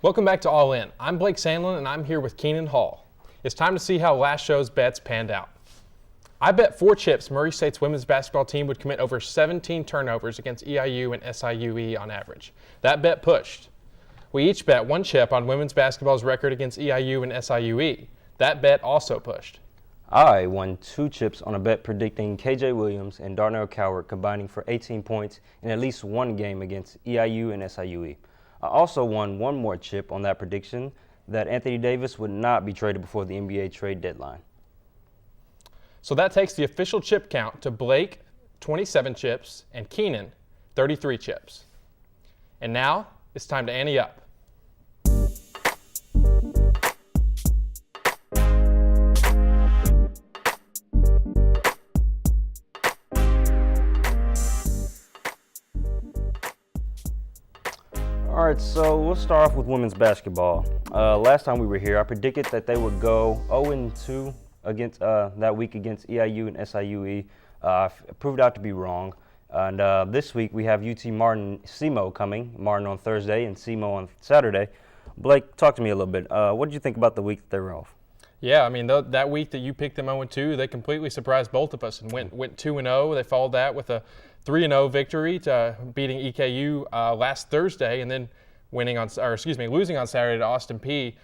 Welcome back to All In. I'm Blake Sandlin, and I'm here with Keenan Hall. It's time to see how last show's bets panned out. I bet 4 chips Murray State's women's basketball team would commit over 17 turnovers against EIU and SIUE on average. That bet pushed. We each bet 1 chip on women's basketball's record against EIU and SIUE. That bet also pushed. I won 2 chips on a bet predicting KJ Williams and Darnell Coward combining for 18 points in at least one game against EIU and SIUE. I also won 1 more chip on that prediction that Anthony Davis would not be traded before the NBA trade deadline. So that takes the official chip count to Blake, 27 chips, and Keenan, 33 chips. And now it's time to ante up. All right, so we'll start off with women's basketball. Last time we were here, I predicted that they would go 0-2 against that week against EIU and SIUE. Proved out to be wrong. And this week we have UT Martin SEMO coming. Martin on Thursday and SEMO on Saturday. Blake, talk to me a little bit. What did you think about the week that they were off? Yeah, I mean, that week that you picked them 0-2, they completely surprised both of us and went 2-0. They followed that with a 3-0 victory to beating EKU last Thursday, and then losing on Saturday to Austin Peay.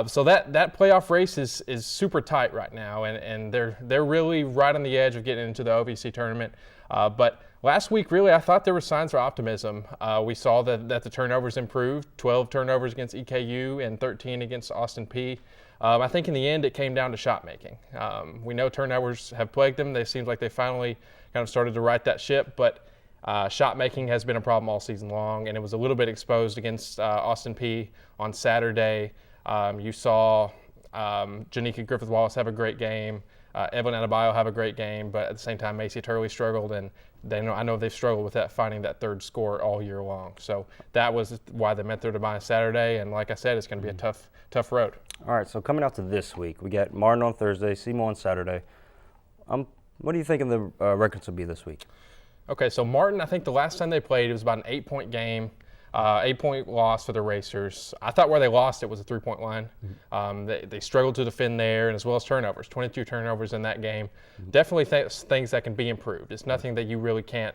So that playoff race is super tight right now, and they're really right on the edge of getting into the OVC tournament. But last week, really, I thought there were signs for optimism. We saw that the turnovers improved, 12 turnovers against EKU and 13 against Austin Peay. I think in the end, it came down to shot making. We know turnovers have plagued them. It seems like they finally kind of started to right that ship, but shot making has been a problem all season long, and it was a little bit exposed against Austin Peay on Saturday. You saw Janika Griffith-Wallace have a great game, Evelyn Adebayo have a great game, but at the same time, Macy Turley struggled, and I know they've struggled with finding that third score all year long. So that was why they met their demise Saturday, and like I said, it's going to be a tough road. All right, so coming out to this week, we got Martin on Thursday, SEMO on Saturday. What do you think the records will be this week? Okay, so Martin, I think the last time they played, it was about an 8-point game. 8-point loss for the Racers. I thought where they lost it was a 3-point line. They struggled to defend there, and as well as turnovers. 22 turnovers in that game. Definitely things that can be improved. It's nothing that you really can't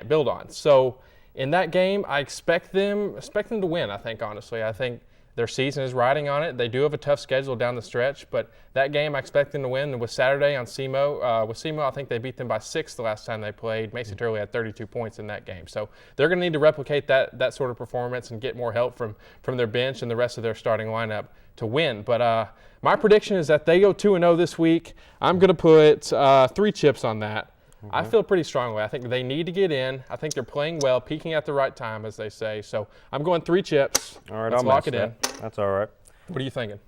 build on. So in that game, I expect them to win. I think honestly, I think their season is riding on it. They do have a tough schedule down the stretch, but that game I expect them to win. And with Saturday on SEMO, I think they beat them by 6 the last time they played. Macy Turley had 32 points in that game. So they're going to need to replicate that sort of performance and get more help from their bench and the rest of their starting lineup to win. But my prediction is that they go 2-0 this week. I'm going to put 3 chips on that. I feel pretty strongly. I think they need to get in. I think they're playing well, peaking at the right time, as they say. So I'm going 3 chips. All right, Let's lock it in. That's all right. What are you thinking?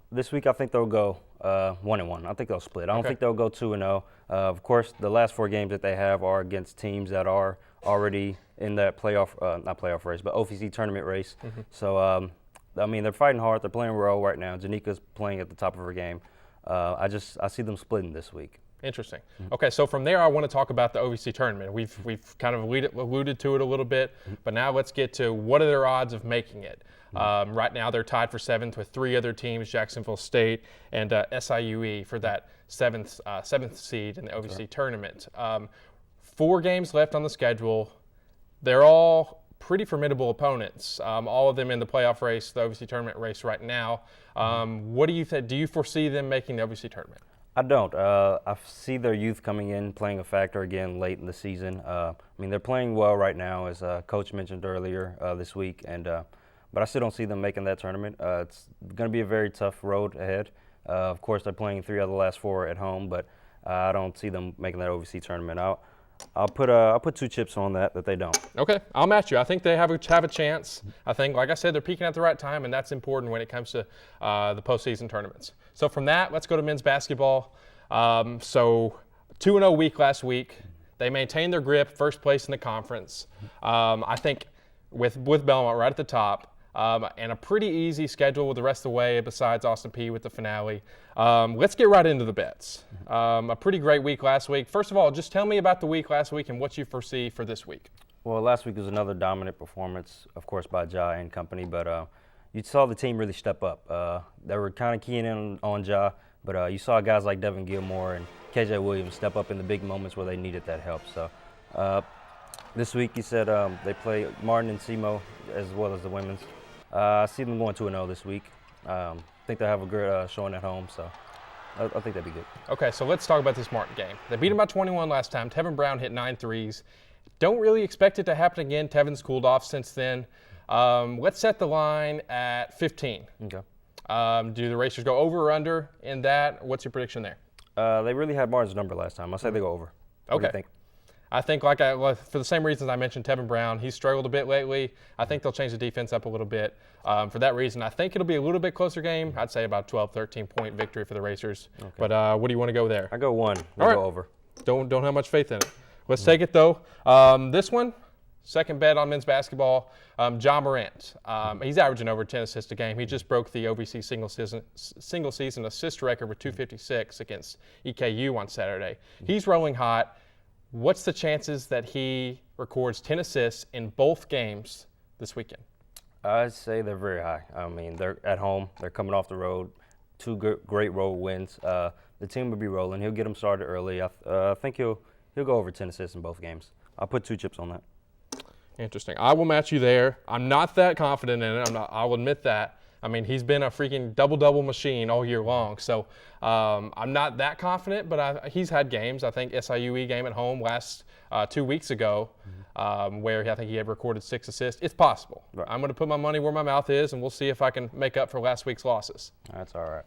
This week I think they'll go 1-1. I think they'll split. I don't think they'll go 2-0. Of course, the last 4 games that they have are against teams that are already in that not playoff race, but OVC tournament race. So, I mean, they're fighting hard. They're playing well right now. Janika's playing at the top of her game. I see them splitting this week. Interesting. Okay, so from there, I want to talk about the OVC tournament. We've kind of alluded to it a little bit, but now let's get to what are their odds of making it. Right now, they're tied for 7th with 3 other teams, Jacksonville State and SIUE for that 7th seed in the OVC tournament. 4 games left on the schedule. They're all pretty formidable opponents, all of them in the playoff race, the OVC tournament race right now. What do you think? Do you foresee them making the OVC tournament? I don't. I see their youth coming in, playing a factor again late in the season. I mean, they're playing well right now, as Coach mentioned earlier this week, but I still don't see them making that tournament. It's going to be a very tough road ahead. Of course, they're playing 3 out of the last 4 at home, but I don't see them making that OVC tournament. I'll put 2 chips on that they don't. Okay, I'll match you. I think they have a chance. I think, like I said, they're peaking at the right time, and that's important when it comes to the postseason tournaments. So from that, let's go to men's basketball. So 2-0 week last week. They maintained their grip, first place in the conference. I think with Belmont right at the top. And a pretty easy schedule with the rest of the way besides Austin Peay with the finale. Let's get right into the bets. A pretty great week last week. First of all, just tell me about the week last week and what you foresee for this week. Well, last week was another dominant performance, of course, by Ja and company, but you saw the team really step up. They were kind of keying in on Ja, but you saw guys like Devin Gilmore and KJ Williams step up in the big moments where they needed that help. So this week, he said they play Martin and SEMO as well as the women's. I see them going 2-0 this week. I think they'll have a good showing at home, so I think that'd be good. Okay, so let's talk about this Martin game. They beat them by 21 last time. Tevin Brown hit 9 threes. Don't really expect it to happen again. Tevin's cooled off since then. Let's set the line at 15. Okay. Do the Racers go over or under in that? What's your prediction there? They really had Martin's number last time. I'll say they go over. What do you think? I think, for the same reasons I mentioned Tevin Brown, he's struggled a bit lately. I think they'll change the defense up a little bit. For that reason, I think it'll be a little bit closer game. I'd say about 12, 13-point victory for the Racers. Okay. But what do you want to go there? I go 1. We'll go over. Don't have much faith in it. Let's take it, though. This one, second bet on men's basketball, Ja Morant. He's averaging over 10 assists a game. He just broke the OVC single season assist record with 256 against EKU on Saturday. He's rolling hot. What's the chances that he records 10 assists in both games this weekend? I'd say they're very high. I mean, they're at home. They're coming off the road. 2 great road wins. The team will be rolling. He'll get them started early. I think he'll go over 10 assists in both games. I'll put 2 chips on that. Interesting. I will match you there. I'm not that confident in it. I'll admit that. I mean, he's been a freaking double-double machine all year long. So I'm not that confident, but he's had games. I think SIUE game at home last 2 weeks ago where I think he had recorded 6 assists. It's possible. Right. I'm going to put my money where my mouth is, and we'll see if I can make up for last week's losses. That's all right.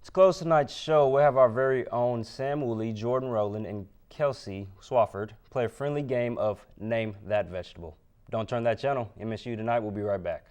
To close tonight's show, we'll have our very own Sam Woolley, Jordan Rowland, and Kelsey Swafford play a friendly game of Name That Vegetable. Don't turn that channel. MSU Tonight. We'll be right back.